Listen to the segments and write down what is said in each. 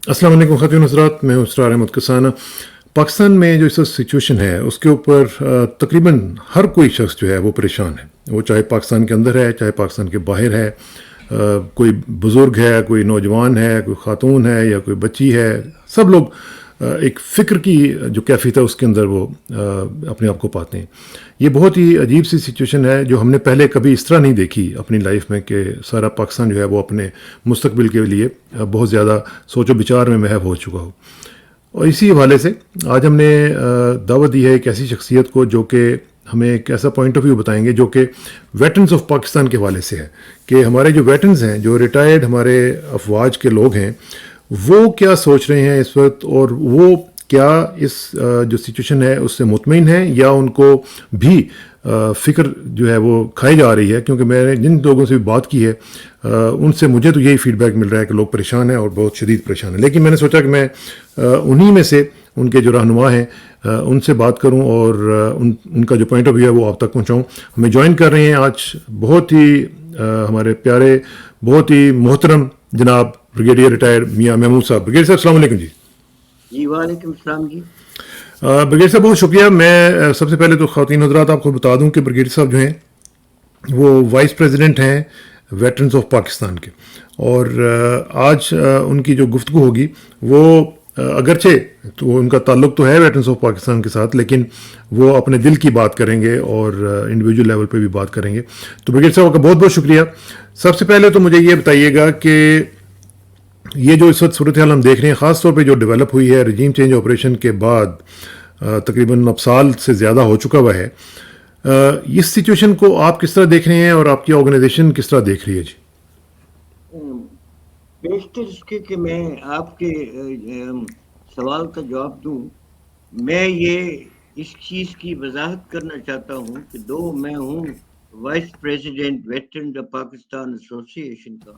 السلام علیکم خاتون حضرات، میں اسرار احمد کسانہ. پاکستان میں جو اس وقت سچویشن ہے اس کے اوپر تقریباً ہر کوئی شخص جو ہے وہ پریشان ہے. وہ چاہے پاکستان کے اندر ہے، چاہے پاکستان کے باہر ہے. کوئی بزرگ ہے، کوئی نوجوان ہے، کوئی خاتون ہے یا کوئی بچی ہے. سب لوگ ایک فکر کی جو کیفیت ہے اس کے اندر وہ اپنے آپ کو پاتے ہیں. یہ بہت ہی عجیب سی سچویشن ہے جو ہم نے پہلے کبھی اس طرح نہیں دیکھی اپنی لائف میں، کہ سارا پاکستان جو ہے وہ اپنے مستقبل کے لیے بہت زیادہ سوچ و بچار میں محو ہو چکا ہو. اور اسی حوالے سے آج ہم نے دعوت دی ہے ایک ایسی شخصیت کو جو کہ ہمیں ایک ایسا پوائنٹ آف ویو بتائیں گے جو کہ ویٹرنز آف پاکستان کے حوالے سے ہے، کہ ہمارے جو ویٹرنز ہیں، جو ریٹائرڈ ہمارے افواج کے لوگ ہیں، وہ کیا سوچ رہے ہیں اس وقت، اور وہ کیا اس جو سچویشن ہے اس سے مطمئن ہیں، یا ان کو بھی فکر جو ہے وہ کھائی جا رہی ہے. کیونکہ میں نے جن لوگوں سے بھی بات کی ہے ان سے مجھے تو یہی فیڈ بیک مل رہا ہے کہ لوگ پریشان ہیں اور بہت شدید پریشان ہیں. لیکن میں نے سوچا کہ میں انہی میں سے ان کے جو رہنما ہیں ان سے بات کروں اور ان کا جو پوائنٹ آف ویو ہے وہ آپ تک پہنچاؤں. ہمیں جوائن کر رہے ہیں آج بہت ہی ہمارے پیارے، بہت ہی محترم جناب بریگیڈیئر ریٹائر میاں محمود صاحب. بریگیڈیئر صاحب السلام علیکم. جی جی وعلیکم السلام جی. بریگیڈیئر صاحب بہت شکریہ. میں سب سے پہلے تو خواتین حضرات آپ کو بتا دوں کہ بریگیڈیئر صاحب جو ہیں وہ وائس پریزیڈنٹ ہیں ویٹرنز آف پاکستان کے. اور آج ان کی جو گفتگو ہوگی وہ اگرچہ تو ان کا تعلق تو ہے ویٹرنز آف پاکستان کے ساتھ، لیکن وہ اپنے دل کی بات کریں گے اور انڈیویجول لیول پہ بھی بات کریں گے. تو بریگیڈیئر صاحب کا بہت بہت شکریہ. سب سے پہلے تو مجھے یہ بتائیے گا کہ یہ جو اس وقت صورتحال ہم دیکھ رہے ہیں، خاص طور پہ جو ڈیولپ ہوئی ہے رجیم چینج آپریشن کے بعد، تقریباً اب سال سے زیادہ ہو چکا ہوا ہے، اس سچویشن کو آپ کس طرح دیکھ رہے ہیں اور آپ کی آرگنائزیشن کس طرح دیکھ رہی ہے؟ جی بیشتر اس کے کہ میں آپ کے سوال کا جواب دوں، میں یہ اس چیز کی وضاحت کرنا چاہتا ہوں کہ میں ہوں وائس پریزیڈنٹ ویٹرن پاکستان ایسوسی ایشن کا،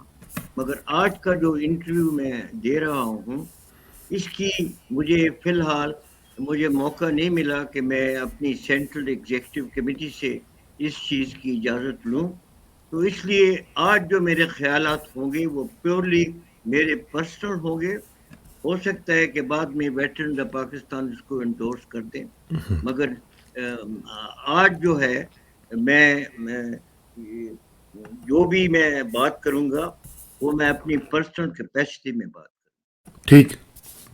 مگر آج کا جو انٹرویو میں دے رہا ہوں اس کی فی الحال مجھے موقع نہیں ملا کہ میں اپنی سینٹرل ایگزیکٹو کمیٹی سے اس چیز کی اجازت لوں. تو اس لیے آج جو میرے خیالات ہوں گے وہ پیورلی میرے پرسنل ہوں گے. ہو سکتا ہے کہ بعد میں ویٹرن پاکستان اس کو انڈورس کر دیں، مگر آج جو ہے میں جو بھی میں بات کروں گا وہ میں اپنی پرسنل کیپیسٹی میں بات کروں. ٹھیک،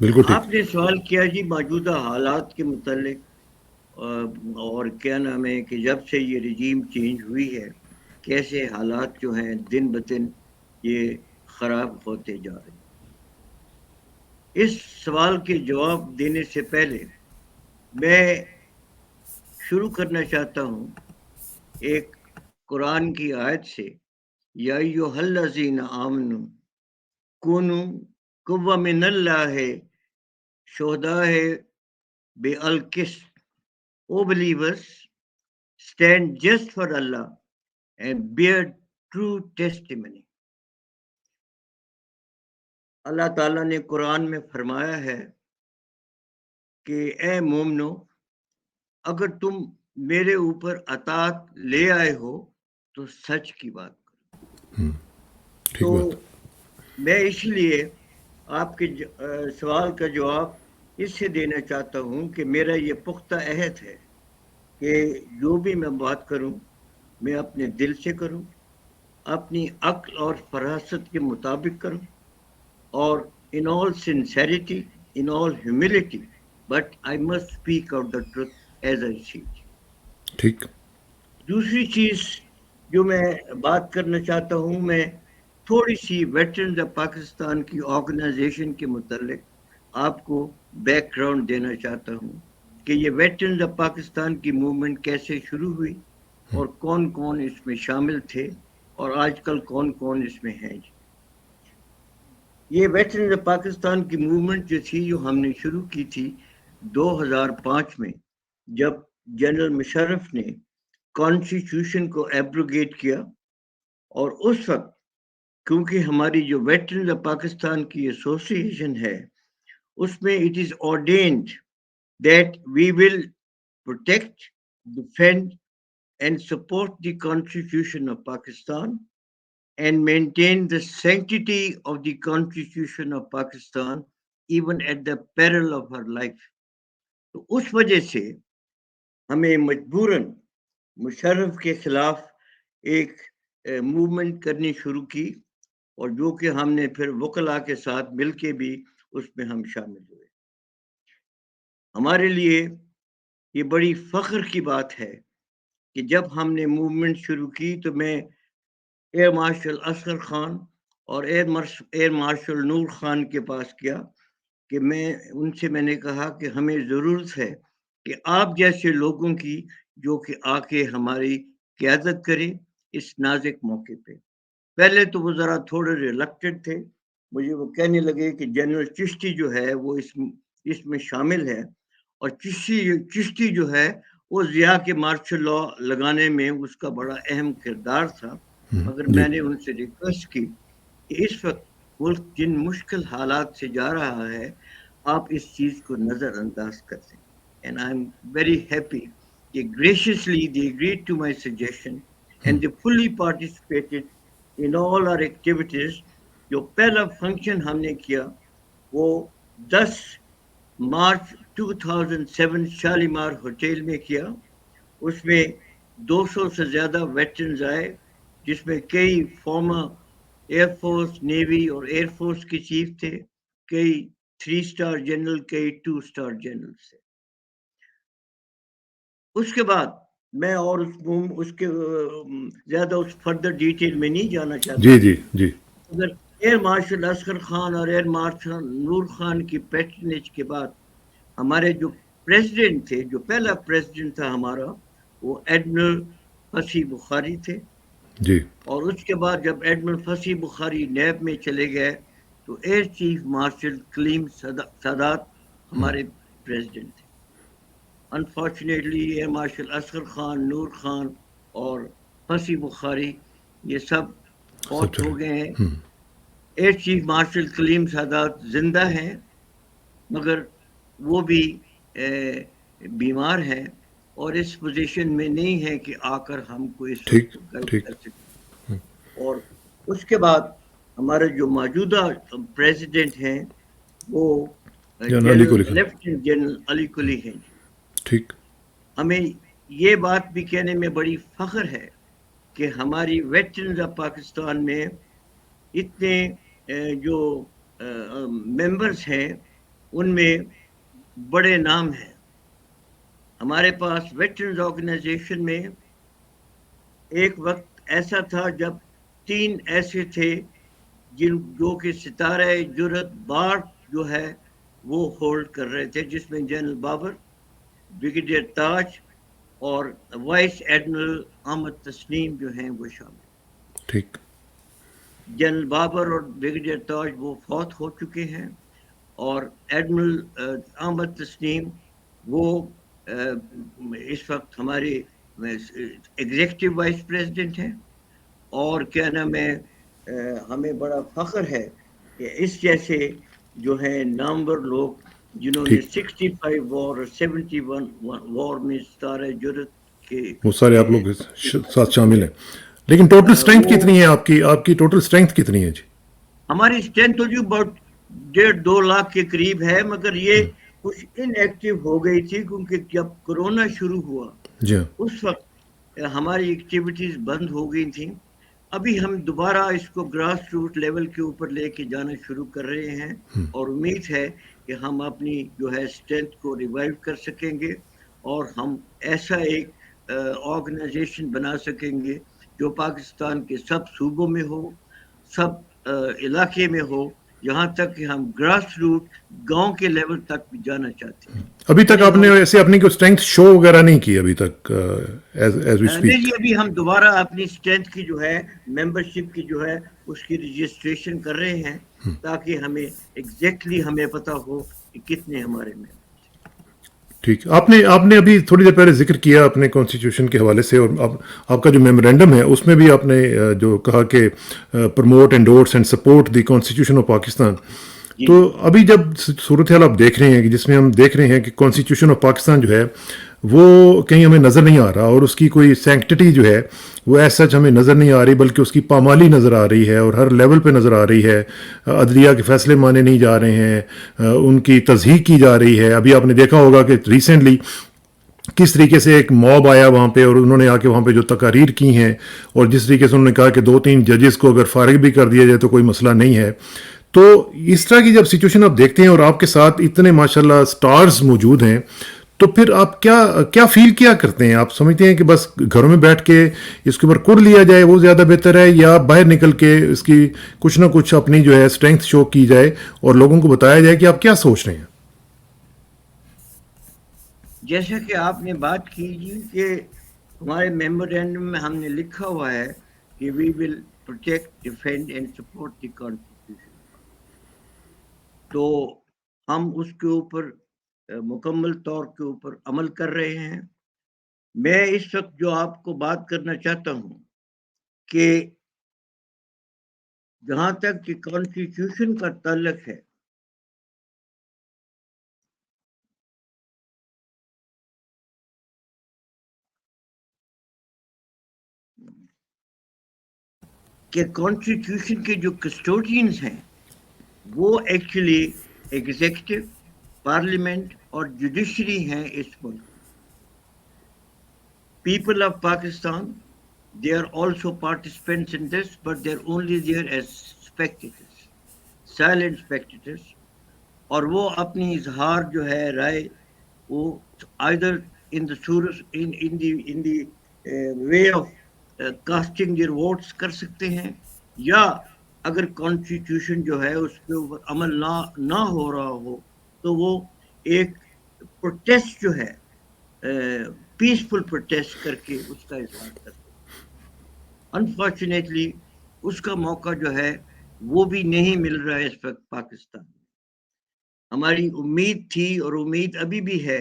بالکل ٹھیک. آپ نے سوال کیا جی موجودہ حالات کے متعلق، اور کیا نام ہے کہ جب سے یہ رجیم چینج ہوئی ہے کیسے حالات جو ہیں دن بدن یہ خراب ہوتے جا رہے ہیں. اس سوال کے جواب دینے سے پہلے میں شروع کرنا چاہتا ہوں ایک قرآن کی آیت سے، یا ایھا الذین آمنوا کونوا قوامین من اللہ شہداء بالقسط. O believers, stand just for Allah and bear true testimony. اللہ تعالیٰ نے قرآن میں فرمایا ہے کہ اے مومنو، اگر تم میرے اوپر اطاعت لے آئے ہو تو سچ کی بات کرو. تو میں اس لیے آپ کے سوال کا جواب اس سے دینا چاہتا ہوں کہ میرا یہ پختہ عہد ہے کہ جو بھی میں بات کروں میں اپنے دل سے کروں، اپنی عقل اور فراست کے مطابق کروں، اور in all sincerity, in all humility, but I must speak out the truth as I see it. ٹھیک. دوسری چیز جو میں بات کرنا چاہتا ہوں، میں تھوڑی سی ویٹرنز آف پاکستان کی آرگنائزیشن کے متعلق آپ کو بیک گراؤنڈ دینا چاہتا ہوں کہ یہ ویٹرنز آف پاکستان کی موومنٹ کیسے شروع ہوئی اور کون کون اس میں شامل تھے اور آج کل کون کون اس میں ہیں. یہ ویٹرنز آف پاکستان کی موومنٹ جو تھی، جو ہم نے شروع کی تھی 2005 میں، جب جنرل مشرف نے کانسٹیٹیوشن کو ایبروگیٹ کیا. اور اس وقت کیونکہ ہماری جو ویٹرنز آف پاکستان کی ایسوسی ایشن ہے اس میں it is ordained that we will protect, defend and support the constitution of Pakistan and maintain the sanctity of the Constitution of Pakistan even at the peril of her life. تو اس وجہ سے ہمیں مجبوراً مشرف کے خلاف ایک موومنٹ کرنی شروع کی، اور جو کہ ہم نے پھر وکلاء کے ساتھ مل کے بھی اس میں ہم شامل ہوئے. ہمارے لیے یہ بڑی فخر کی بات ہے کہ جب ہم نے موومنٹ شروع کی تو میں ایئر مارشل اصغر خان اور ایئر مارشل نور خان کے پاس گیا کہ ان سے میں نے کہا کہ ہمیں ضرورت ہے کہ آپ جیسے لوگوں کی جو کہ آ کے ہماری قیادت کرے اس نازک موقع پہ. پہلے تو وہ ذرا تھوڑے ریلکٹڈ تھے، مجھے وہ کہنے لگے کہ جنرل چشتی جو ہے وہ اس میں شامل ہے، اور چشتی جو ہے وہ ضیاء کے مارشل لا لگانے میں اس کا بڑا اہم کردار تھا. مگر میں نے ان سے ریکویسٹ کی کہ اس وقت ملک جن مشکل حالات سے جا رہا ہے آپ اس چیز کو نظر انداز کر دیں. And I'm very happy that graciously they agreed to my suggestion and they fully participated in all our activities. جو پہلا فنکشن ہم نے کیا وہ 10 مارچ 2007 شالیمار ہوٹل میں کیا. اس میں 200 سے زیادہ ویٹرنز آئے، جس میں کئی فارمر ایئر فورس، نیوی اور ایئر فورس کے چیف تھے، کئی 3 اسٹار جنرل، کئی 2 اسٹار جنرل تھے. اس کے بعد میں اور اس کے زیادہ اس فردر ڈیٹیل میں نہیں جانا چاہتا. جی اگر ایئر مارشل اصغر خان اور ایئر مارشل نور خان کی پیٹرنیج کے بعد ہمارے جو پریزیڈنٹ تھے، جو پہلا پریزیڈنٹ تھا ہمارا، وہ ایڈمرل فصیح بخاری تھے. جی. اور اس کے بعد جب ایڈمرل فصیح بخاری نیب میں چلے گئے تو ایئر چیف مارشل کلیم سادات ہمارے پریزیڈنٹ تھے. Unfortunately air marshal Asghar Khan, Noor Khan اور فصیح بخاری یہ سب فوت ہو گئے ہیں. ایئر چیف مارشل کلیم سادات زندہ ہیں، مگر وہ بھی بیمار ہیں اور اس پوزیشن میں نہیں ہے کہ آ کر ہم کو اس کر سکیں. اور اس کے بعد ہمارے جو موجودہ پریزیڈنٹ ہیں وہ لیفٹیننٹ جنرل علی کلی ہیں. ٹھیک. ہمیں یہ بات بھی کہنے میں بڑی فخر ہے کہ ہماری ویٹرنز آف پاکستان میں اتنے جو ممبرز ہیں ان میں بڑے نام ہیں. ہمارے پاس ویٹرنز آرگنائزیشن میں ایک وقت ایسا تھا جب 3 ایسے تھے جو کہ ستارہ جرأت بار جو ہے وہ ہولڈ کر رہے تھے، جس میں جنرل بابر، بریگیڈیئر تاج اور وائس ایڈمرل احمد تسنیم جو ہیں وہ شامل. ٹھیک. جنرل بابر اور بریگیڈیئر تاج وہ فوت ہو چکے ہیں، اور ایڈمرل احمد تسنیم وہ اس وقت ہمارے ایگزیکٹو وائس پریزیڈنٹ ہیں. اور کیا نام ہے، ہمیں بڑا فخر ہے کہ اس جیسے جو ہے نامور لوگ جنہوں نے 65 وار اور 71 وار میں ستارہ جرأت کے وہ سارے آپ لوگ ساتھ شامل ہیں. لیکن ٹوٹل اسٹرینتھ کتنی ہے آپ کی ٹوٹل اسٹرینتھ کتنی ہے جی؟ ہماری اسٹرینتھ تو جو about 1.5-2 لاکھ کے قریب ہے، مگر یہ کچھ ان ایکٹیو ہو گئی تھی کیونکہ جب کورونا شروع ہوا اس وقت ہماری ایکٹیویٹیز بند ہو گئی تھیں. ابھی ہم دوبارہ اس کو گراس روٹ لیول کے اوپر لے کے جانا شروع کر رہے ہیں، اور امید ہے کہ ہم اپنی جو ہے اسٹرینتھ کو ریوائیو کر سکیں گے اور ہم ایسا ایک آرگنائزیشن بنا سکیں گے جو پاکستان کے سب صوبوں میں ہو، سب علاقے میں ہو، یہاں تک کہ ہم گراس روٹ گاؤں کے لیول تک بھی جانا چاہتے ہیں. ابھی تک آپ نے ایسے اپنی کوئی اسٹرینتھ شو وغیرہ نہیں کی ابھی تک ایز وی اسپیک؟ نہیں جی، ابھی ہم دوبارہ اپنی اسٹرینتھ کی جو ہے ممبرشپ کی جو ہے اس کی رجسٹریشن کر رہے ہیں تاکہ ہمیں ایگزیکٹلی ہمیں پتہ ہو کہ کتنے ہمارے میں. ٹھیک. آپ نے ابھی تھوڑی دیر پہلے ذکر کیا اپنے کانسٹیٹیوشن کے حوالے سے، اور آپ کا جو میمورینڈم ہے اس میں بھی آپ نے جو کہا کہ promote endorse and support the constitution of Pakistan. تو ابھی جب صورتحال آپ دیکھ رہے ہیں کہ جس میں ہم دیکھ رہے ہیں کہ کانسٹیٹیوشن آف پاکستان جو ہے وہ کہیں ہمیں نظر نہیں آ رہا، اور اس کی کوئی سینکٹٹی جو ہے وہ ایسا سچ ہمیں نظر نہیں آ رہی، بلکہ اس کی پامالی نظر آ رہی ہے اور ہر لیول پہ نظر آ رہی ہے. عدلیہ کے فیصلے مانے نہیں جا رہے ہیں، ان کی تصحیح کی جا رہی ہے. ابھی آپ نے دیکھا ہوگا کہ ریسنٹلی کس طریقے سے ایک موب آیا وہاں پہ، اور انہوں نے آ کے وہاں پہ جو تقاریر کی ہیں، اور جس طریقے سے انہوں نے کہا کہ 2-3 ججز کو اگر فارغ بھی کر دیا جائے تو کوئی مسئلہ نہیں ہے. تو اس طرح کی جب سچویشن آپ دیکھتے ہیں اور آپ کے ساتھ اتنے ماشاءاللہ سٹارز موجود ہیں، تو پھر آپ کیا فیل کیا کرتے ہیں؟ آپ سمجھتے ہیں کہ بس گھروں میں بیٹھ کے اس کے اوپر کر لیا جائے وہ زیادہ بہتر ہے، یا باہر نکل کے اس کی کچھ نہ کچھ اپنی جو ہے اسٹرینتھ شو کی جائے اور لوگوں کو بتایا جائے کہ آپ کیا سوچ رہے ہیں؟ جیسا کہ آپ نے بات کی جی کہ ہمارے میمورینڈم میں ہم نے لکھا ہوا ہے کہ we will protect defend and support the constitution, تو ہم اس کے اوپر مکمل طور کے اوپر عمل کر رہے ہیں. میں اس وقت جو آپ کو بات کرنا چاہتا ہوں کہ جہاں تک کہ کانسٹیٹیوشن کا تعلق ہے، کہ کانسٹیٹیوشن کے جو کسٹوڈینز ہیں وہ ایکچولی ایگزیکٹو، پارلیمنٹ اور جوڈیشری ہیں اس ملک. People of Pakistan they are also participants in this, but they're only there as spectators, silent spectators. اور وہ اپنی اظہار جو ہے رائے وہ either in the source in the way of casting their votes کر سکتے ہیں، یا اگر کانسٹیٹیوشن جو ہے اس کے اوپر عمل نہ ہو رہا ہو تو وہ ایک پروٹیسٹ جو ہے پیسفل پروٹیسٹ کر کے اس کا اظہار کرتے ہیں. انفارچونیٹلی اس کا موقع جو ہے وہ بھی نہیں مل رہا ہے اس وقت پاکستان میں. ہماری امید تھی اور امید ابھی بھی ہے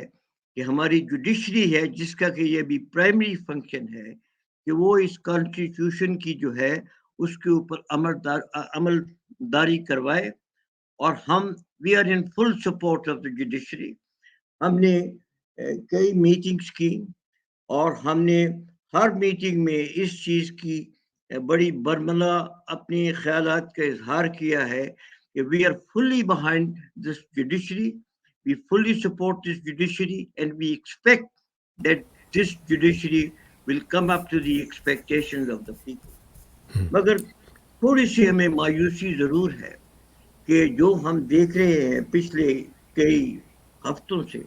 کہ ہماری جوڈیشری ہے جس کا کہ یہ بھی پرائمری فنکشن ہے کہ وہ اس کانسٹیٹیوشن کی جو ہے اس کے اوپر عمل داری کروائے. اور ہم we are in full support of the judiciary. ہم نے کئی میٹنگز کی اور ہم نے ہر میٹنگ میں اس چیز کی بڑی برملا اپنے خیالات کا اظہار کیا ہے کہ we are fully behind this judiciary, we fully support this judiciary and we expect that this judiciary will come up to the expectations of the people. مگر تھوڑی سی ہمیں مایوسی ضرور ہے کہ جو ہم دیکھ رہے ہیں پچھلے کئی ہفتوں سے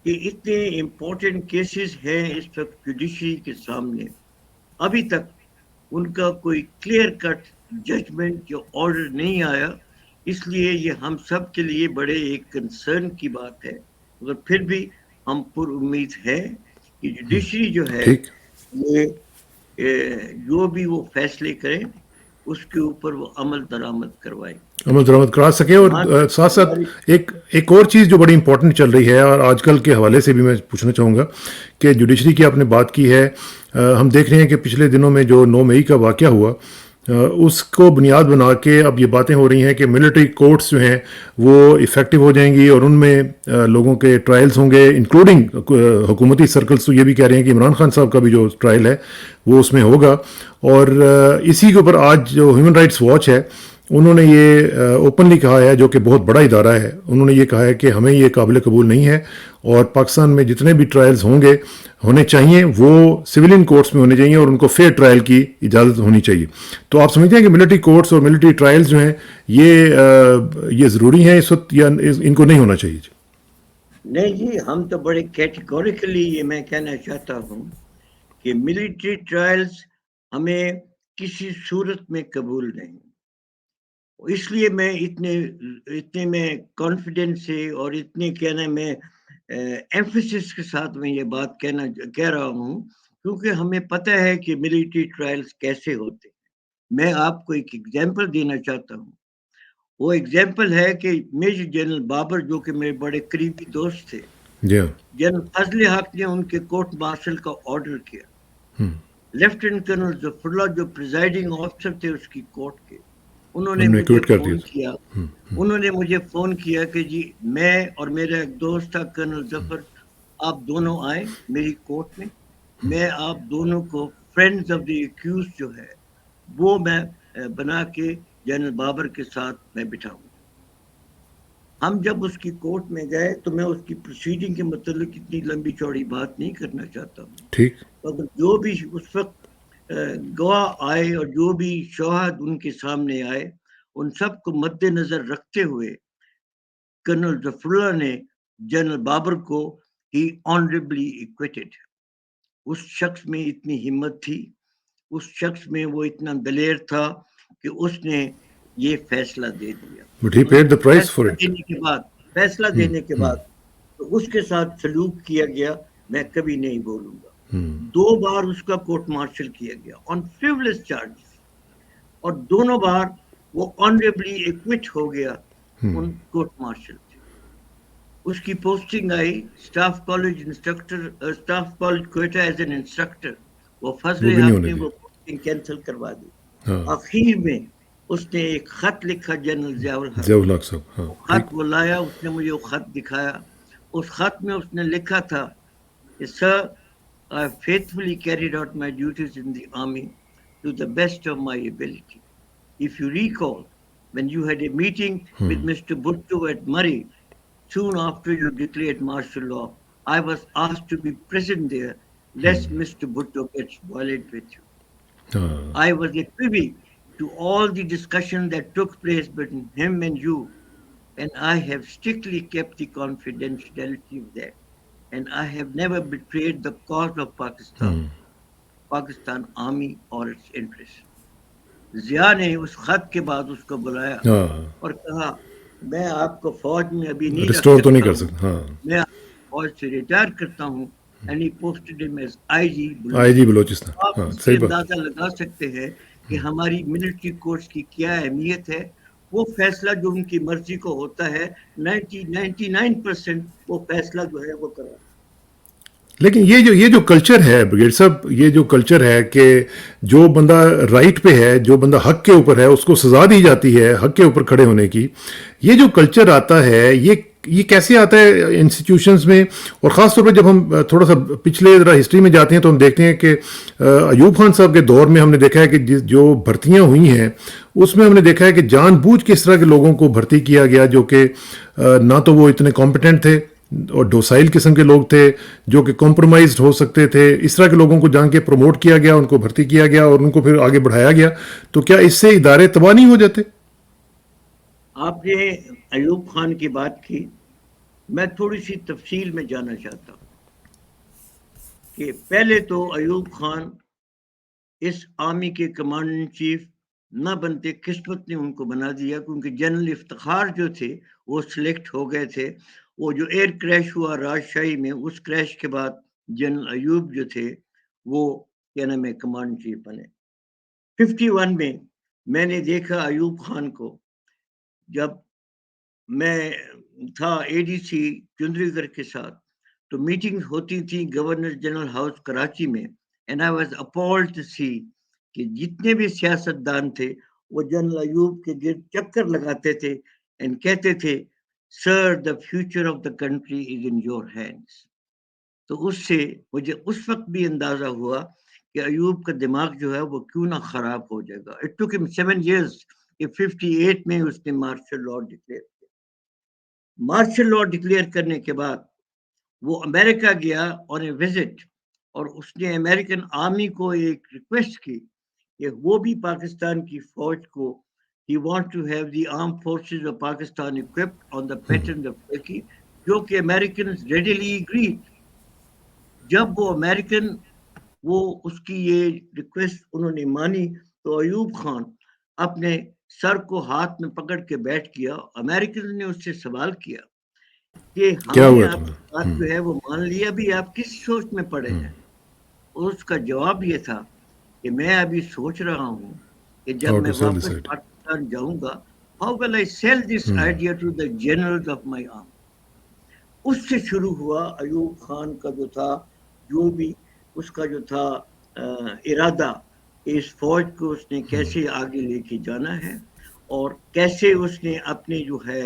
کہ اتنے امپورٹنٹ کیسز ہیں اس وقت جوڈیشری کے سامنے، ابھی تک ان کا کوئی کلیئر کٹ ججمنٹ یا آرڈر نہیں آیا. اس لیے یہ ہم سب کے لیے بڑے ایک کنسرن کی بات ہے. مگر پھر بھی ہم پر امید ہے کہ جوڈیشری جو ہے یہ جو بھی وہ فیصلے کریں اس کے اوپر وہ عمل درآمد کروائے، عمل درآمد کرا سکیں. اور ساتھ ساتھ ایک اور چیز جو بڑی امپورٹنٹ چل رہی ہے اور آج کل کے حوالے سے بھی میں پوچھنا چاہوں گا کہ جوڈیشری کی آپ نے بات کی ہے، ہم دیکھ رہے ہیں کہ پچھلے دنوں میں جو 9 مئی کا واقعہ ہوا اس کو بنیاد بنا کے اب یہ باتیں ہو رہی ہیں کہ ملٹری کورٹس جو ہیں وہ افیکٹو ہو جائیں گی اور ان میں لوگوں کے ٹرائلز ہوں گے، انکلوڈنگ حکومتی سرکلز تو یہ بھی کہہ رہے ہیں کہ عمران خان صاحب کا بھی جو ٹرائل ہے وہ اس میں ہوگا. اور اسی کے اوپر آج جو ہیومن رائٹس واچ ہے انہوں نے یہ اوپنلی کہا ہے، جو کہ بہت بڑا ادارہ ہے، انہوں نے یہ کہا ہے کہ ہمیں یہ قابل قبول نہیں ہے اور پاکستان میں جتنے بھی ٹرائلز ہوں گے ہونے چاہیے وہ سویلین کورٹس میں ہونے چاہیے اور ان کو فیئر ٹرائل کی اجازت ہونی چاہیے. تو آپ سمجھتے ہیں کہ ملٹری کورٹس اور ملٹری ٹرائلز جو ہیں یہ ضروری ہیں اس وقت یا ان کو نہیں ہونا چاہیے؟ نہیں جی، ہم تو بڑے کیٹیگوریکلی یہ میں کہنا چاہتا ہوں کہ ملٹری ٹرائلز ہمیں کسی صورت میں قبول نہیں. اس لیے میں اتنے میں کانفیڈنس سے اور اتنے کہنا میں ایمفیسس کے ساتھ میں یہ بات کہہ رہا ہوں کیونکہ ہمیں پتہ ہے کہ ملٹری ٹرائلز کیسے ہوتے. میں آپ کو ایک ایگزامپل دینا چاہتا ہوں. وہ ایگزامپل ہے کہ میجر جنرل بابر جو کہ میرے بڑے قریبی دوست تھے، جنرل فضل حق نے ان کے کورٹ مارشل کا آرڈر کیا. لیفٹیننٹ کرنل ظفر اللہ جو پریزائڈنگ آفیسر تھے اس کی کورٹ کے، انہوں نے مجھے فون کیا. انہوں نے مجھے فون کیا کہ جی میں اور میرا ایک دوست تھا کرنل ظفر، آپ دونوں آئیں میری کورٹ میں آپ دونوں کو فرینڈز آف دی ایکیوز جو ہے وہ میں بنا کے جنرل بابر کے ساتھ میں بٹھاؤں. ہم جب اس کی کورٹ میں گئے تو میں اس کی پروسیڈنگ کے متعلق اتنی لمبی چوڑی بات نہیں کرنا چاہتا ہوں. ٹھیک. مگر جو بھی اس وقت گواہ آئے اور جو بھی شواہد ان کے سامنے آئے ان سب کو مد نظر رکھتے ہوئے کرنل ظفر اللہ نے جنرل بابر کو ہی آنریبلی ایکویٹڈ. اس شخص میں اتنی ہمت تھی, اس شخص میں وہ اتنا دلیر تھا کہ اس نے یہ فیصلہ دے دیا. But he paid the price for it. فیصلہ دینے کے بعد تو اس کے ساتھ سلوک کیا گیا میں کبھی نہیں بولوں گا. 2 بار اس کا کورٹ مارشل کیا گیا آن فریولس چارجز اور دونوں بار وہ آنریبلی ایکوٹ ہو گیا ان کورٹ مارشل سے. اس کی posting I staff college instructor, staff college Quetta as an instructor. وہ فضل حق نے وہ پوسٹنگ کینسل کروا دی. آخر میں اس نے ایک خط لکھا جنرل ضیاء الحق صاحب, خط وہ لایا, اس نے مجھے وہ خط دکھایا. اس خط میں اس نے لکھا تھا کہ سر I have faithfully carried out my duties in the army to the best of my ability. If you recall, when you had a meeting with Mr. Bhutto at Murray, soon after you declared martial law, I was asked to be present there, lest Mr. Bhutto gets violent with you. I was a privy to all the discussion that took place between him and you, and I have strictly kept the confidentiality of that. And I have never betrayed the cause of Pakistan Army or its interests. Zia نے اس خط کے بعد اس کو بلایا اور کہا میں آپ کو فوج میں ابھی نہیں رکھ سکتا ہوں, میں فوج سے ریٹائر کرتا ہوں. And he posted him as IG Balochistan. آپ اس سے اندازہ لگا سکتے ہیں کہ ہماری ملٹری کورٹس کی کیا اہمیت ہے. وہ فیصلہ جو ان کی مرضی کو ہوتا ہے 99% وہ فیصلہ جو ہے وہ کرا. لیکن یہ جو کلچر ہے بریگیڈ صاحب, یہ جو کلچر ہے کہ جو بندہ رائٹ پہ ہے, جو بندہ حق کے اوپر ہے, اس کو سزا دی جاتی ہے حق کے اوپر کھڑے ہونے کی, یہ جو کلچر آتا ہے یہ کیسے آتا ہے انسٹیٹیوشنز میں؟ اور خاص طور پہ جب ہم تھوڑا سا پچھلے ذرا ہسٹری میں جاتے ہیں تو ہم دیکھتے ہیں کہ ایوب خان صاحب کے دور میں ہم نے دیکھا ہے کہ جو بھرتیاں ہوئی ہیں اس میں ہم نے دیکھا ہے کہ جان بوجھ کے اس طرح کے لوگوں کو بھرتی کیا گیا جو کہ نہ تو وہ اتنے کمپیٹنٹ تھے اور ڈوسائل قسم کے لوگ تھے, جو کہ کمپرومائزڈ ہو سکتے تھے. اس طرح کے لوگوں کو جان کے پروموٹ کیا گیا, ان کو بھرتی کیا گیا اور ان کو پھر آگے بڑھایا گیا. تو کیا اس سے ادارے تباہ نہیں ہو جاتے؟ آپ نے ایوب خان کی بات کی, میں تھوڑی سی تفصیل میں جانا چاہتا ہوں کہ پہلے تو ایوب خان اس آرمی کے کمانڈر ان چیف نہ بنتے, قسمت نے ان کو بنا دیا کیونکہ جنرل افتخار جو تھے وہ سلیکٹ ہو گئے تھے. وہ جو ایئر کریش ہوا راجشاہی میں, اس کریش کے بعد جنرل ایوب جو تھے وہ کیا نام ہے کمانڈر چیف بنے. 51 میں میں نے دیکھا ایوب خان کو, جب میں تھا ADC چندری گڑھ کے ساتھ تو میٹنگ ہوتی تھی گورنر جنرل ہاؤس کراچی میں, and I was appalled to see کہ جتنے بھی سیاستدان تھے وہ جنرل ایوب کے گرد چکر لگاتے تھے and کہتے تھے سر the future of the country is in your hands. تو اس سے مجھے اس وقت بھی اندازہ ہوا کہ ایوب کا دماغ جو ہے وہ کیوں نہ خراب ہو جائے گا. It took him 7 years کہ 58 میں اس نے مارشل لاء ڈکلیئر کیا. مارشل لاء ڈکلیئر کرنے کے بعد وہ امریکہ گیا on a visit اور اس نے امریکن آرمی کو ایک ریکویسٹ کی کہ وہ بھی پاکستان کی فوج کو he want to have the armed forces of Pakistan equipped on the pattern of Turkey, جو کہ Americans readily agreed. جب وہ امریکن وہ اس کی یہ ریکویسٹ انہوں نے مانی تو ایوب خان اپنے سر کو ہاتھ میں پکڑ کے بیٹھ گیا. امریکن نے اس سے سوال کیا کہ ہم نے آپ کی بات جو ہے وہ مان لیا, بھی آپ کس سوچ میں پڑے ہیں؟ اس کا جواب یہ تھا کہ میں ابھی سوچ رہا ہوں کہ جب میں واپس پاکستان جاؤں گا, how will I sell this idea to the generals of my army. اس سے شروع ہوا ایوب خان کا جو تھا, جو بھی اس کا جو تھا ارادہ, اس فوج کو اس نے کیسے آگے لے کے جانا ہے اور کیسے اس نے اپنے جو ہے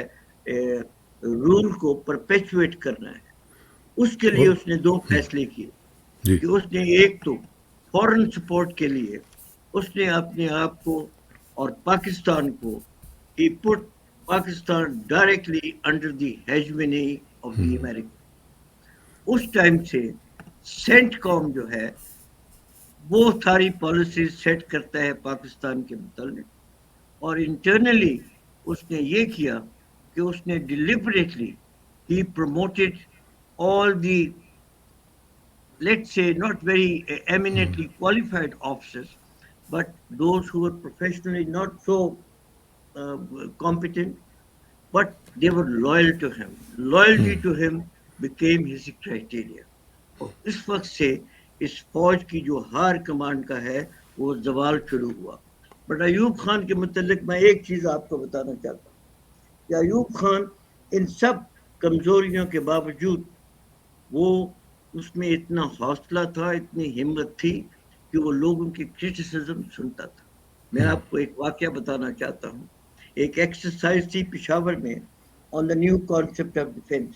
رول کو پرپیچویٹ کرنا ہے. اس کے لیے اس نے دو فیصلے کیے جی کہ اس نے ایک تو فورن سپورٹ کے لیے اس نے اپنے آپ کو اور پاکستان کو he put Pakistan directly under the hegemony of the American. اس ٹائم سے سینٹ کام جو ہے وہ ساری پالیسیز سیٹ کرتا ہے پاکستان کے متعلق اور انٹرنلی اس نے یہ کیا کہ اس نے deliberately he promoted all the let's say not very eminently qualified officers but those who were professionally not so competent but they were loyal to him. Loyalty to him became his criteria. اور اس وقت سے اس فوج کی جو ہار command کا ہے وہ زوال شروع ہوا. بٹ ایوب خان کے متعلق میں ایک چیز آپ کو بتانا چاہتا ہوں کہ ایوب خان ان سب کمزوریوں کے باوجود وہ اس میں اتنا حوصلہ تھا, اتنی ہمت تھی کہ وہ لوگوں کی کرٹیسزم سنتا تھا. میں آپ کو ایک واقعہ بتانا چاہتا ہوں. ایک ایکسرسائز تھی پشاور میں on the new concept of defence.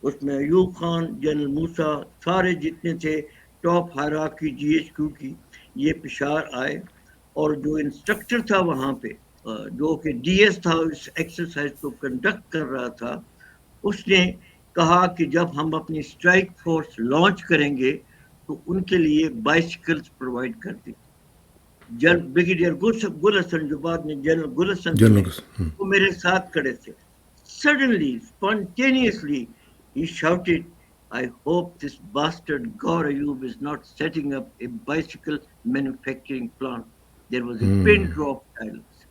اس میں ایوب خان, جنرل موسیٰ, سارے جتنے تھے top hierarchy G H Q کی یہ پشاور آئے اور جو انسٹرکٹر تھا وہاں پہ جو کہ ڈی ایس تھا اس ایکسرسائز کو کنڈکٹ کر رہا تھا, اس نے کہا کہ جب ہم اپنی اسٹرائک فورس لانچ کریں گے تو ان کے لیے بائسیکلز پرووائڈ کر دی. بریگیڈیئر گل حسن جو بعد میں جنرل گل حسن وہ میرے ساتھ کھڑے تھے. Suddenly, spontaneously, he shouted, I hope this bastard Gaur Ayub is not setting up a bicycle manufacturing plant. There was a pin drop silence.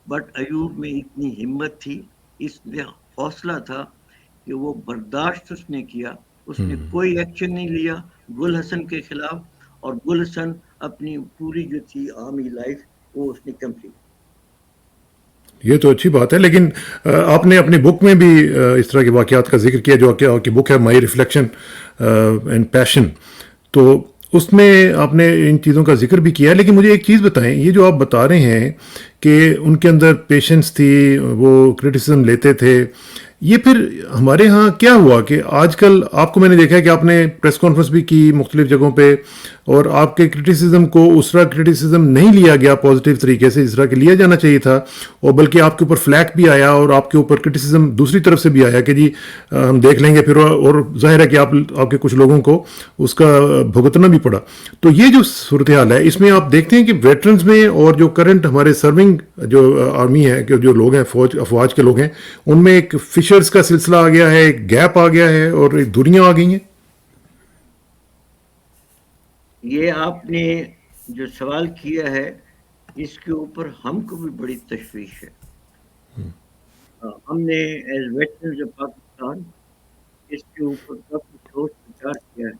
But Ayub میں اتنی ہمت تھی, اس میں حوصلہ تھا کہ وہ برداشت اس نے کیا, اس نے کوئی ایکشن نہیں لیا گل حسن کے خلاف, اور گل حسن اپنی پوری جو تھی آرمی لائف وہ اس نے کمپلیٹ. یہ تو اچھی بات ہے, لیکن آپ نے اپنی بک میں بھی اس طرح کے واقعات کا ذکر کیا جو کہ آپ کی بک ہے مائی ریفلیکشن اینڈ پیشن, تو اس میں آپ نے ان چیزوں کا ذکر بھی کیا ہے. لیکن مجھے ایک چیز بتائیں, یہ جو آپ بتا رہے ہیں کہ ان کے اندر پیشنس تھی, وہ کرٹیسزم لیتے تھے, یہ پھر ہمارے ہاں کیا ہوا کہ آج کل آپ کو میں نے دیکھا ہے کہ آپ نے پریس کانفرنس بھی کی مختلف جگہوں پہ, اور آپ کے کرٹیسزم کو اس طرح کرٹیسزم نہیں لیا گیا پازیٹیو طریقے سے جس طرح کہ لیا جانا چاہیے تھا, اور بلکہ آپ کے اوپر فلیک بھی آیا اور آپ کے اوپر کرٹیسزم دوسری طرف سے بھی آیا کہ جی ہم دیکھ لیں گے پھر, اور ظاہر ہے کہ آپ کے کچھ لوگوں کو اس کا بھگتنا بھی پڑا. تو یہ جو صورتحال ہے اس میں آپ دیکھتے ہیں کہ ویٹرنز میں اور جو کرنٹ ہمارے سرونگ جو آرمی ہے کہ جو لوگ ہیں افواج کے لوگ ہیں ان میں ایک فشرز کا سلسلہ آ گیا ہے, ایک گیپ آ گیا ہے اور ایک دوریاں آ گئی ہیں. یہ آپ نے جو سوال کیا ہے اس کے اوپر ہم کو بھی بڑی تشویش ہے. ہم نے ایز ویٹرنز آف پاکستان اس کے اوپر کافی سوچ وچار کیا ہے.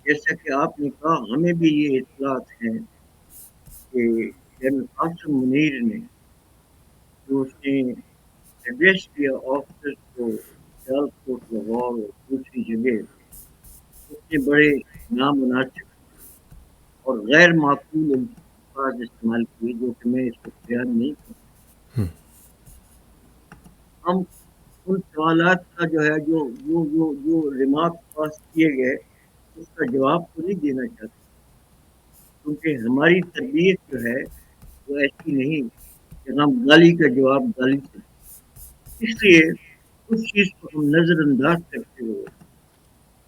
جیسا کہ آپ نے کہا ہمیں بھی یہ اطلاعات ہیں کہ جنرل قاسم منیر نے جو اس نے ایڈریس کیا آفیسر کو سیال کوٹ لاہور اور دوسری جگہ, اس نے بڑے نامناسب اور غیر معقول الفاظ استعمال کیے جو کہ میں اس کو بیان نہیں کروں. ہم ان سوالات کا جو ہے جو ریمارک پاس کیے گئے اس کا جواب تو نہیں دینا چاہتے, کیونکہ ہماری تربیت جو ہے وہ ایسی نہیں کہ ہم گالی کا جواب گالی سے. اس لیے اس چیز کو ہم نظر انداز کرتے ہوئے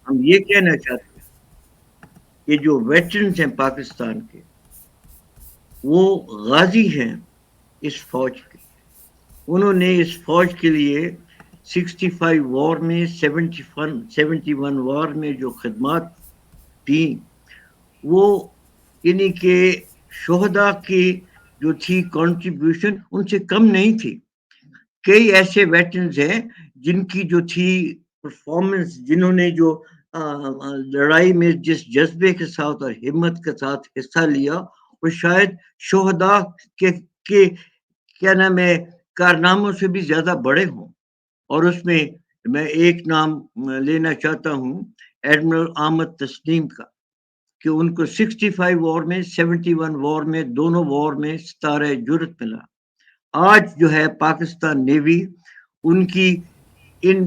ہم یہ کہنا چاہتے ہیں کہ جو ویٹرنز ہیں پاکستان کے وہ غازی ہیں اس فوج کے. انہوں نے اس فوج کے لیے 65 وار میں 71 وار میں جو خدمات دی وہ یعنی کہ شہداء کی جو تھی کنٹریبیوشن ان سے کم نہیں تھی. کئی ایسے ویٹرنز ہیں جن کی جو تھی پرفارمنس, جنہوں نے جو لڑائی میں جس جذبے کے ساتھ اور ہمت کے ساتھ حصہ لیا وہ شاید شہداء کے کیا نام ہے کارناموں سے بھی زیادہ بڑے ہوں. اور اس میں ایک نام لینا چاہتا ہوں ایڈمرل احمد تسنیم کا, کہ ان کو 65 وار میں 71 وار میں دونوں وار میں ستارہ جرت ملا. آج جو ہے پاکستان نیوی ان کی ان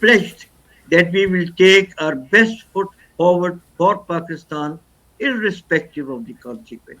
pledged that we will take our best foot forward for Pakistan irrespective of the consequence.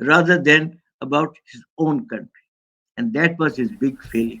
rather than about his own country, and that was his big failing.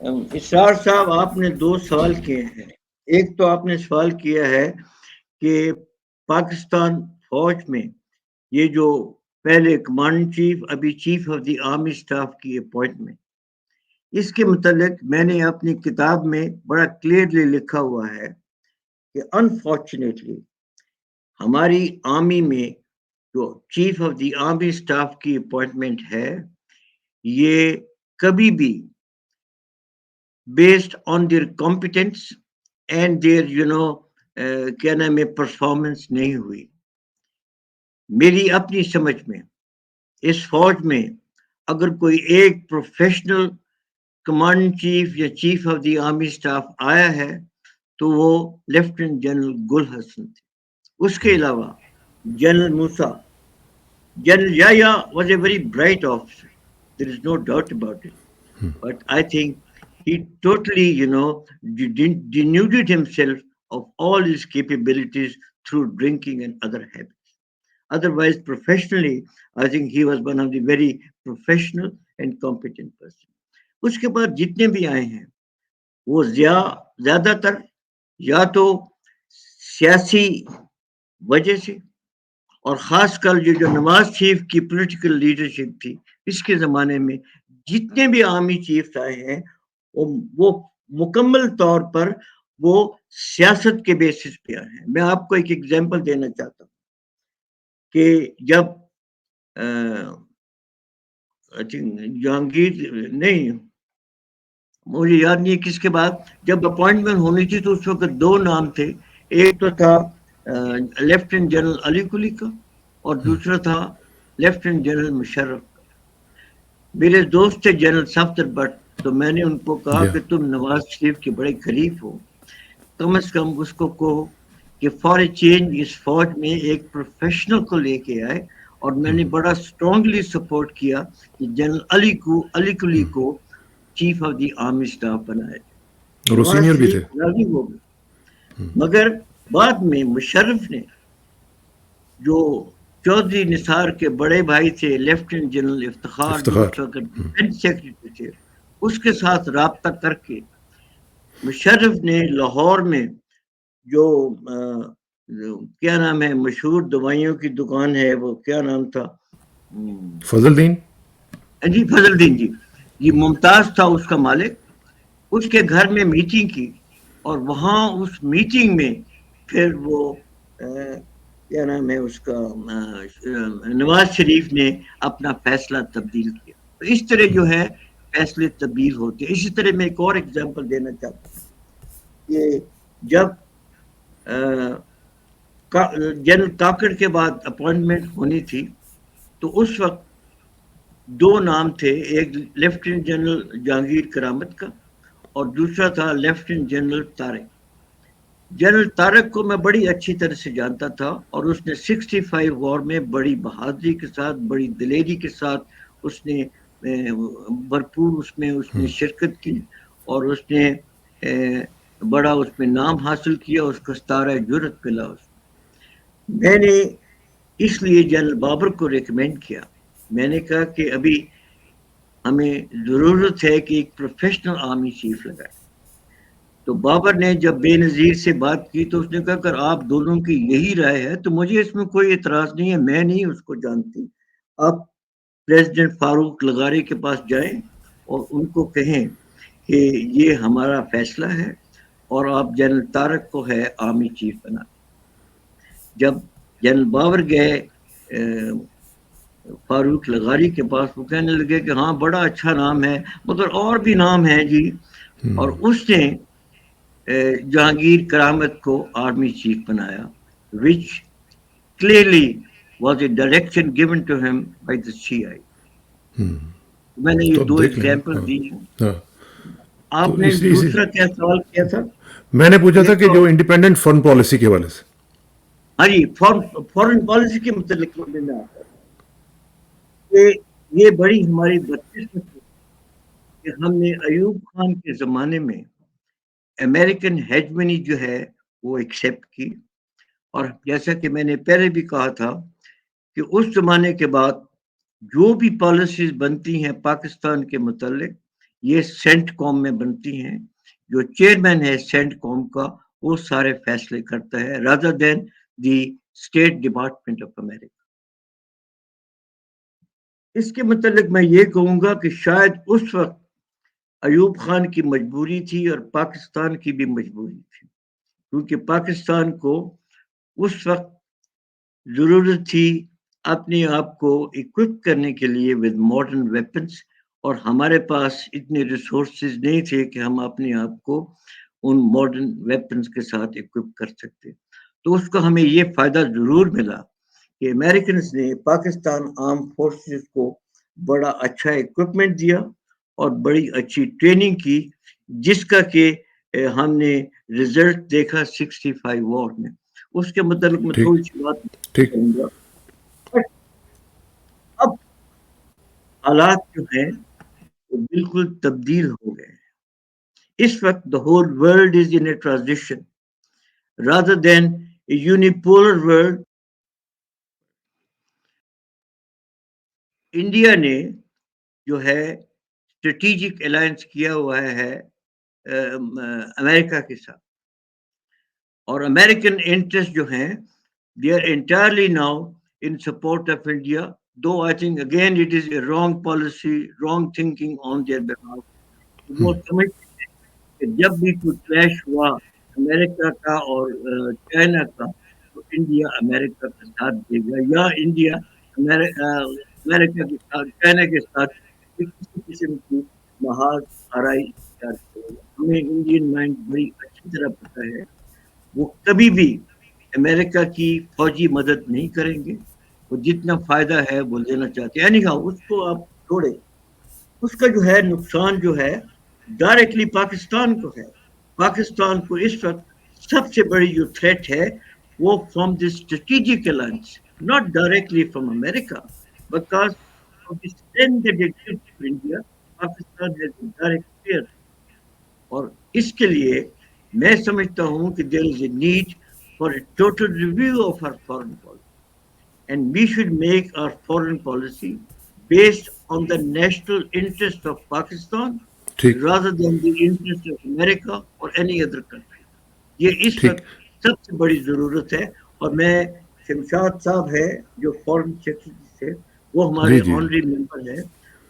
اسرار صاحب آپ نے 2 سوال کیے ہیں. ایک تو آپ نے سوال کیا ہے کہ پاکستان فوج میں یہ جو پہلے کمانڈنٹ چیف ابھی chief of the army staff کی اپوائنٹمنٹ، اس کے متعلق میں نے اپنی کتاب میں بڑا کلیئرلی لکھا ہوا ہے کہ انفارچونیٹلی ہماری آرمی میں جو chief of the army staff کی اپوائنٹمنٹ ہے یہ کبھی بھی based on their competence and their کیا نام ہے پرفارمنس نہیں ہوئی. میری اپنی سمجھ میں اس فوج میں اگر کوئی ایک پروفیشنل کمانڈنٹ چیف یا chief of the army staff آیا ہے تو وہ لیفٹیننٹ جنرل گل حسن تھے. اس کے علاوہ general Musa, general Yahya was a very bright officer. There is no doubt about it. But I think he totally, denuded himself of all his capabilities through drinking and other habits. Otherwise, professionally, I think he was one of the very professional and competent person. اس کے بعد جتنے بھی آئے ہیں وہ زیادہ تر یا تو سیاسی وجہ سے، اور خاص کر یہ جو نواز شریف کی پولیٹیکل لیڈرشپ تھی اس کے زمانے میں جتنے بھی آرمی چیف آئے ہیں وہ مکمل طور پر وہ سیاست کے بیسس پہ آئے ہیں. میں آپ کو ایک ایگزامپل دینا چاہتا ہوں کہ جب جہانگیر نہیں، مجھے یاد نہیں کس کے بعد جب اپوائنٹمنٹ ہونی تھی تو اس وقت 2 نام تھے. ایک تو تھا لیفٹیننٹ جنرل علی قلی کا اور دوسرا تھا لیفٹیننٹ جنرل مشرف کا. میرے دوست تھے جنرل صفدر بٹ، تو میں نے ان کو کہا کہ تم نواز شریف کے بڑے قریب ہو، کم از کم اس کو کہو کہ فار اے چینج اس فوج میں ایک پروفیشنل کو لے کے آئے. اور میں نے بڑا اسٹرانگلی سپورٹ کیا کہ جنرل علی قلی کو chief of the army staff بنائے. اور وہ سینئر بھی تھے. مگر بعد میں مشرف نے جو چودھری نثار کے بڑے بھائی تھے lieutenant general Iftikhar defence secretary تھے، اس کے ساتھ رابطہ کر کے مشرف نے لاہور میں جو کیا نام ہے مشہور دوائیوں کی دکان ہے وہ کیا نام تھا، فضل الدین جی فضل الدین جی، یہ ممتاز تھا اس کا مالک. اس کے گھر میں میٹنگ کی اور وہاں اس میٹنگ میں پھر وہ کیا نام ہے اس کا نواز شریف نے اپنا فیصلہ تبدیل کیا. تو اس طرح جو ہے فیصلے تبدیل ہوتے ہیں. اسی طرح میں ایک اور ایگزامپل دینا چاہتا ہوں کہ جب جنرل کاکڑ کے بعد اپوائنٹمنٹ ہونی تھی تو اس وقت 2 نام تھے، ایک لیفٹیننٹ جنرل جہانگیر کرامت کا اور دوسرا تھا lieutenant general Tariq. General Tariq کو میں بڑی اچھی طرح سے جانتا تھا اور اس نے 65 وار میں بڑی بہادری کے ساتھ بڑی دلیری کے ساتھ اس نے بھرپور اس نے شرکت کی اور اس نے بڑا اس میں نام حاصل کیا، اس کا ستارہ جرأت ملا. میں نے اس لیے جنرل بابر کو ریکمینڈ کیا. میں نے کہا کہ ابھی ہمیں ضرورت ہے کہ ایک پروفیشنل آرمی چیف لگائے. تو بابر نے جب بے نظیر سے بات کی تو اس نے کہا اگر آپ دونوں کی یہی رائے ہے تو مجھے اس میں کوئی اعتراض نہیں ہے، میں نہیں اس کو جانتی. آپ پریزیڈنٹ فاروق لغاری کے پاس جائیں اور ان کو کہیں کہ یہ ہمارا فیصلہ ہے اور آپ جنرل طارق کو ہے آرمی چیف بنا. جب جنرل بابر گئے فاروق لغاری کے پاس، وہ کہنے لگے کہ ہاں بڑا اچھا نام ہے مگر اور بھی نام ہے جی. اور اس نے جہانگیر کرامت کو آرمی چیف بنایا which clearly was a direction given to him by the CI. میں نے یہ 2 ایگزامپل دی ہیں. آپ نے دوسرا کیا سوال کیا تھا؟ میں نے پوچھا تھا کہ جو انڈیپینڈنٹ فارن پالیسی کے حوالے سے. ہاں جی، فارن پالیسی کے متعلق میں آتا کہ یہ بڑی ہماری بدقسمتی ہے کہ ہم نے ایوب خان کے زمانے میں امریکن ہیجمنی جو ہے وہ ایکسیپٹ کی. اور جیسا کہ میں نے پہلے بھی کہا تھا کہ اس زمانے کے بعد جو بھی پالیسیز بنتی ہیں پاکستان کے متعلق یہ سینٹ کام میں بنتی ہیں. جو چیئرمین ہے سینٹ کام کا وہ سارے فیصلے کرتا ہے rather than the state department of America. اس کے متعلق میں یہ کہوں گا کہ شاید اس وقت ایوب خان کی مجبوری تھی اور پاکستان کی بھی مجبوری تھی، کیونکہ پاکستان کو اس وقت ضرورت تھی اپنے آپ کو اکوپ کرنے کے لیے ود ماڈرن ویپنز، اور ہمارے پاس اتنے ریسورسز نہیں تھے کہ ہم اپنے آپ کو ان ماڈرن ویپنز کے ساتھ اکوپ کر سکتے. تو اس کا ہمیں یہ فائدہ ضرور ملا کہ امریکنز نے پاکستان آرم فورسز کو بڑا اچھا اکوپمنٹ دیا اور بڑی اچھی ٹریننگ کی، جس کا کہ ہم نے رزلٹ دیکھا 65 وار میں. اس کے متعلق میں ٹھیک تھوڑی سی بات ٹھیک کروں گا. اب حالات جو ہیں وہ بالکل تبدیل ہو گئے ہیں. اس وقت the whole world is in a transition rather than a unipolar world. India نے جو ہے اسٹریٹجک الائنس کیا ہوا ہے امریکہ کے ساتھ، اور امریکن انٹرسٹ جو ہیں they are entirely now in support of India, though I think again it is a wrong policy, wrong thinking on their behalf. وہ سمجھتے ہیں کہ جب بھی کوئی کلیش ہوا امریکہ کا اور چائنا کا تو انڈیا امریکہ کا ساتھ دے گا، یا انڈیا امریکہ کے ساتھ چائنا کے ساتھ کسی قسم کی محاذ آرائی اختیار کرے گا. ہمیں انڈین مائنڈ بڑی اچھی طرح پتہ ہے، وہ کبھی بھی امریکہ کی فوجی مدد نہیں کریں گے. وہ جتنا فائدہ ہے وہ لینا چاہتے ہیں. یعنی اس کو آپ چھوڑے، اس کا جو ہے نقصان جو ہے ڈائریکٹلی پاکستان کو ہے. پاکستان کو اس وقت سب سے بڑی جو تھریٹ ہے وہ from the strategic alliance, not directly from America, because of the strength that it gives to India. Pakistan has a direct fear, اور اس کے لیے میں سمجھتا ہوں کہ there is a need for a total review of our foreign policy, and we should make our foreign policy based on the national interest of Pakistan ٹھیک rather than the interest of America or any other country. یہ اس ٹھیک وقت سب سے بڑی ضرورت ہے. اور میں شمشاد صاحب ہے جو فورن سیکرٹری تھے، وہ ہمارے جی جی آنری ممبر ہیں،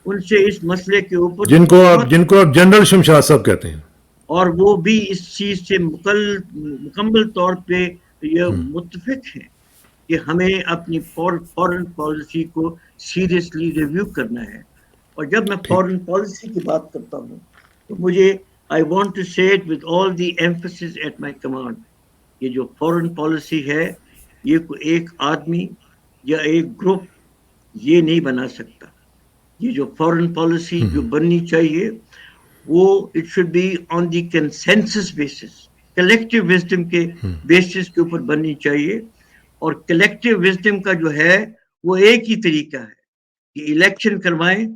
ان سے اس مسئلے کے اوپر جن کو آپ جنرل شمشاد صاحب کہتے ہیں، اور وہ بھی اس چیز سے مکمل طور پہ یہ متفق ہیں کہ ہمیں اپنی فورن پالیسی کو سیریسلی ریویو کرنا ہے. اور جب میں ٹھیک فورن پالیسی کی بات کرتا ہوں تو مجھے I want to say it with all the emphasis at my command. یہ جو فورن پالیسی ہے یہ کوئی ایک آدمی یا ایک گروپ یہ نہیں بنا سکتا. یہ جو فورن پالیسی جو بننی چاہیے وہ it should be on the consensus basis, collective wisdom کے بیسس کے اوپر بننی چاہیے. اور کلیکٹیو وزڈم کا جو ہے وہ ایک ہی طریقہ ہے کہ الیکشن کروائیں.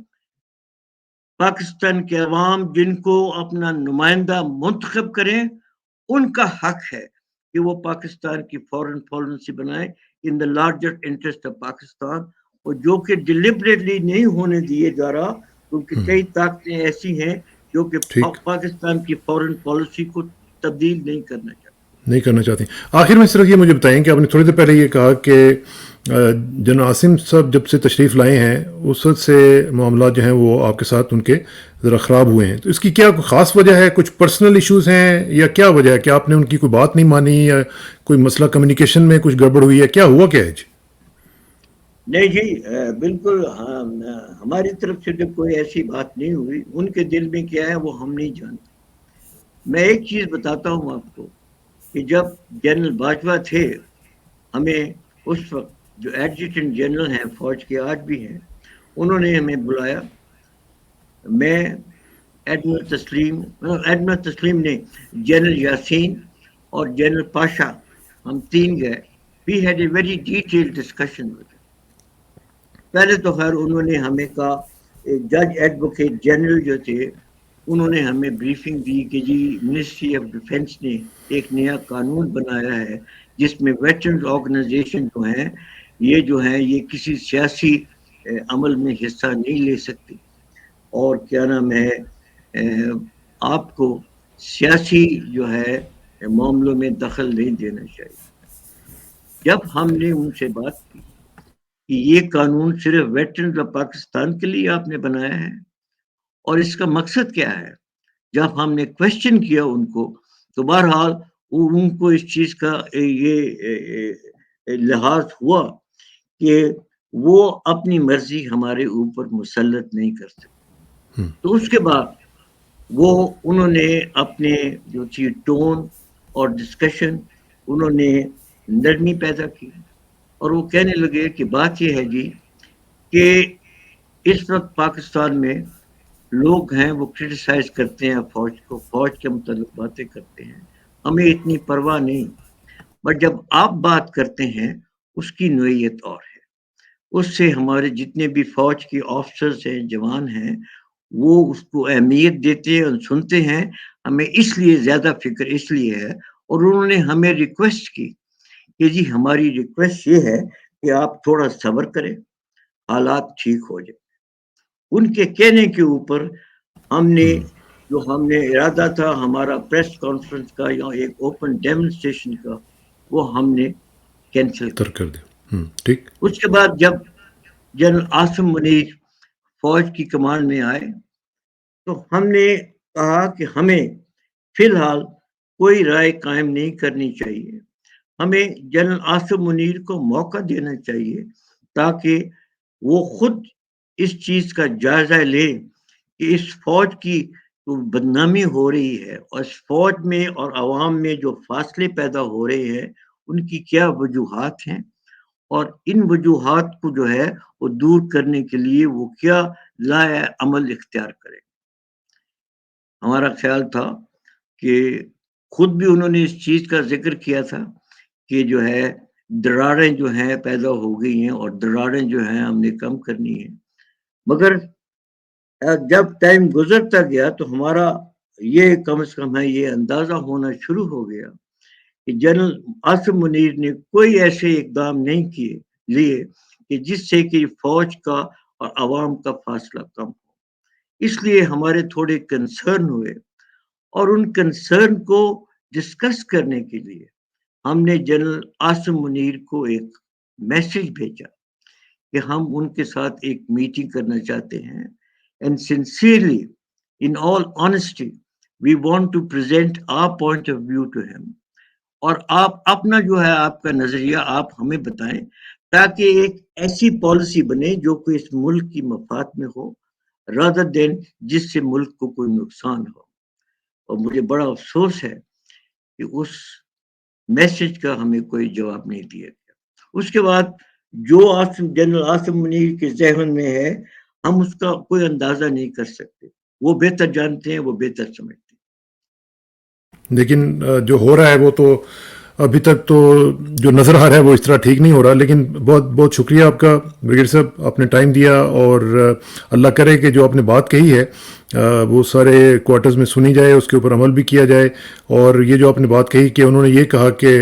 پاکستان کے عوام جن کو اپنا نمائندہ منتخب کریں ان کا حق ہے کہ وہ پاکستان کی فورن پالیسی بنائیں in the larger interest of Pakistan, اور جو کہ ڈیلیبریٹلی نہیں ہونے دیے جا رہا، کیونکہ کئی طاقتیں ایسی ہیں جو کہ ٹھیک پاکستان کی فورن پالیسی کو تبدیل نہیں کرنا چاہتے. نہیں کرنا چاہتی. آخر میں صرف یہ مجھے بتائیں کہ آپ نے تھوڑی دیر پہلے یہ کہا کہ جنرل عاصم صاحب جب سے تشریف لائے ہیں اس وقت سے معاملات جو ہیں وہ آپ کے ساتھ ان کے ذرا خراب ہوئے ہیں، تو اس کی کیا کوئی خاص وجہ ہے؟ کچھ پرسنل ایشوز ہیں یا کیا وجہ ہے کہ آپ نے ان کی کوئی بات نہیں مانی، یا کوئی مسئلہ کمیونیکیشن میں کچھ گڑبڑ ہوئی ہے؟ کیا ہوا کیا ہے جی؟ نہیں جی بالکل ہماری طرف سے تو کوئی ایسی بات نہیں ہوئی. ان کے دل میں کیا ہے وہ ہم نہیں جانتے. میں ایک چیز بتاتا ہوں آپ کو کہ جب جنرل باجوہ تھے، ہمیں اس وقت جو ایڈجوٹنٹ جنرل ہیں فوج کے آج بھی ہیں، انہوں نے ہمیں بلایا. میں ایڈمرل تسلیم نے جنرل یاسین اور جنرل پاشا ہم تین گئے. We had a very detailed discussion with them. پہلے تو خیر انہوں نے ہمیں کہا، جج ایڈوکیٹ جنرل جو تھے انہوں نے ہمیں بریفنگ دی کہ جی منسٹری آف ڈیفینس نے ایک نیا قانون بنایا ہے جس میں ویٹرنز آرگنائزیشن جو ہیں یہ کسی سیاسی عمل میں حصہ نہیں لے سکتی، اور کیا نام ہے آپ کو سیاسی جو ہے معاملوں میں دخل نہیں دینا چاہیے. جب ہم نے ان سے بات کی کہ یہ قانون صرف ویٹرنز آف پاکستان کے لیے آپ نے بنایا ہے اور اس کا مقصد کیا ہے، جب ہم نے کوشچن کیا ان کو تو بہرحال ان کو اس چیز کا یہ لحاظ ہوا کہ وہ اپنی مرضی ہمارے اوپر مسلط نہیں کر سکتے. تو اس کے بعد وہ انہوں نے اپنے جو تھی ٹون اور ڈسکشن انہوں نے نرمی پیدا کی اور وہ کہنے لگے کہ بات یہ ہے جی کہ اس وقت پاکستان میں لوگ ہیں وہ کرٹیسائز کرتے ہیں فوج کو، فوج کے متعلق باتیں کرتے ہیں، ہمیں اتنی پرواہ نہیں، بٹ جب آپ بات کرتے ہیں اس کی نوعیت اور ہے، اس سے ہمارے جتنے بھی فوج کے آفیسرز ہیں، جوان ہیں، وہ اس کو اہمیت دیتے ہیں اور سنتے ہیں. ہمیں اس لیے زیادہ فکر اس لیے ہے اور انہوں نے ہمیں ریکویسٹ کی کہ جی ہماری ریکویسٹ یہ ہے کہ آپ تھوڑا صبر کریں، حالات ٹھیک ہو جائیں. ان کے کہنے کے اوپر ہم نے ارادہ تھا ہمارا پریس کانفرنس کا یا ایک اوپن ڈیمونسٹریشن کا وہ ہم نے کینسل کر دیا. ٹھیک. اس کے بعد جب جنرل عاصم منیر فوج کی کمان میں آئے تو ہم نے کہا کہ ہمیں فی الحال کوئی رائے قائم نہیں کرنی چاہیے، ہمیں جنرل عاصم منیر کو موقع دینا چاہیے تاکہ وہ خود اس چیز کا جائزہ لے کہ اس فوج کی جو بدنامی ہو رہی ہے اور اس فوج میں اور عوام میں جو فاصلے پیدا ہو رہے ہیں ان کی کیا وجوہات ہیں اور ان وجوہات کو جو ہے وہ دور کرنے کے لیے وہ کیا لائے عمل اختیار کرے. ہمارا خیال تھا کہ خود بھی انہوں نے اس چیز کا ذکر کیا تھا کہ جو ہے دراریں جو ہیں پیدا ہو گئی ہیں اور دراریں جو ہیں ہم نے کم کرنی ہے. مگر جب ٹائم گزرتا گیا تو ہمارا یہ کم از کم ہے یہ اندازہ ہونا شروع ہو گیا کہ جنرل عاصم منیر نے کوئی ایسے اقدام نہیں لیے کہ جس سے کہ فوج کا اور عوام کا فاصلہ کم ہو. اس لیے ہمارے تھوڑے کنسرن ہوئے اور ان کنسرن کو ڈسکس کرنے کے لیے ہم نے جنرل عاصم منیر کو ایک میسج بھیجا کہ ہم ان کے ساتھ ایک میٹنگ کرنا چاہتے ہیں and sincerely in all honesty we want to present our point of view to him اور آپ اپنا جو ہے آپ کا نظریہ آپ ہمیں بتائیں تاکہ ایک ایسی پالیسی بنے جو کہ اس ملک کی مفاد میں ہو rather than جس سے ملک کو کوئی نقصان ہو. اور مجھے بڑا افسوس ہے کہ اس میسج کا ہمیں کوئی جواب نہیں دیا گیا. اس کے بعد جو جنرل عاصم منیر کے ذہن میں ہے ہم اس کا کوئی اندازہ نہیں کر سکتے، وہ بہتر جانتے ہیں، وہ بہتر سمجھتے ہیں. لیکن جو ہو رہا ہے وہ تو ابھی تک تو جو نظر آ رہا ہے وہ اس طرح ٹھیک نہیں ہو رہا. لیکن بہت بہت شکریہ آپ کا بریگیڈیئر صاحب، آپ نے ٹائم دیا اور اللہ کرے کہ جو آپ نے بات کہی ہے وہ سارے کوارٹرز میں سنی جائے، اس کے اوپر عمل بھی کیا جائے. اور یہ جو آپ نے بات کہی کہ انہوں نے یہ کہا کہ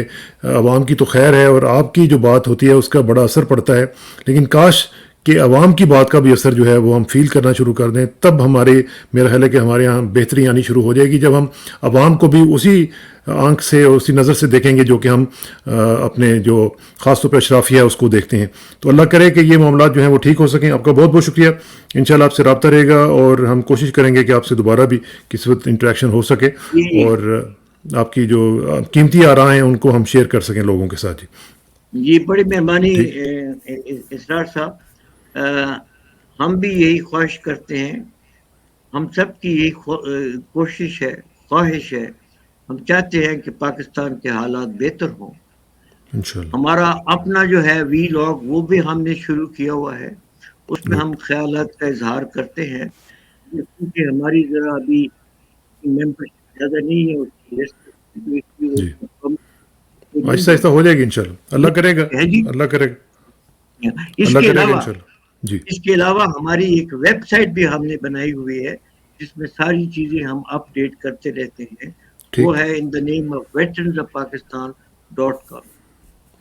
عوام کی تو خیر ہے اور آپ کی جو بات ہوتی ہے اس کا بڑا اثر پڑتا ہے، لیکن کاش کہ عوام کی بات کا بھی اثر جو ہے وہ ہم فیل کرنا شروع کر دیں، تب میرا خیال ہے کہ ہمارے یہاں بہتری آنی شروع ہو جائے گی، جب ہم عوام کو بھی اسی آنکھ سے اور اسی نظر سے دیکھیں گے جو کہ ہم اپنے جو خاص طور پہ اشرافیہ ہے اس کو دیکھتے ہیں. تو اللہ کرے کہ یہ معاملات جو ہیں وہ ٹھیک ہو سکیں. آپ کا بہت بہت شکریہ. انشاءاللہ آپ سے رابطہ رہے گا اور ہم کوشش کریں گے کہ آپ سے دوبارہ بھی کسی وقت انٹریکشن ہو سکے اور آپ کی جو قیمتی آراء ہیں ان کو ہم شیئر کر سکیں لوگوں کے ساتھ. جی بڑی مہربانی اسرار صاحب. ہم بھی یہی خواہش کرتے ہیں، ہم سب کی یہی کوشش ہے، خواہش ہے، ہم چاہتے ہیں کہ پاکستان کے حالات بہتر ہوں. انشاءاللہ ہمارا اپنا جو ہے وی لاگ وہ بھی ہم نے شروع کیا ہوا ہے، اس میں ہم خیالات کا اظہار کرتے ہیں کیونکہ ہماری ذرا ابھی ممبرشپ زیادہ نہیں ہے اس کی لسٹ. جی آہستہ آہستہ ہو جائے گی انشاءاللہ. اللہ کرے گا، اللہ کرے گا، اس اللہ کے کرے گا علاوہ انشاءاللہ. جی اس کے علاوہ ہماری ایک ویب سائٹ بھی ہم نے بنائی ہوئی ہے جس میں ساری چیزیں ہم اپ ڈیٹ کرتے رہتے ہیں. وہ ٹھیک ہے in the name of veterans of Pakistan.com.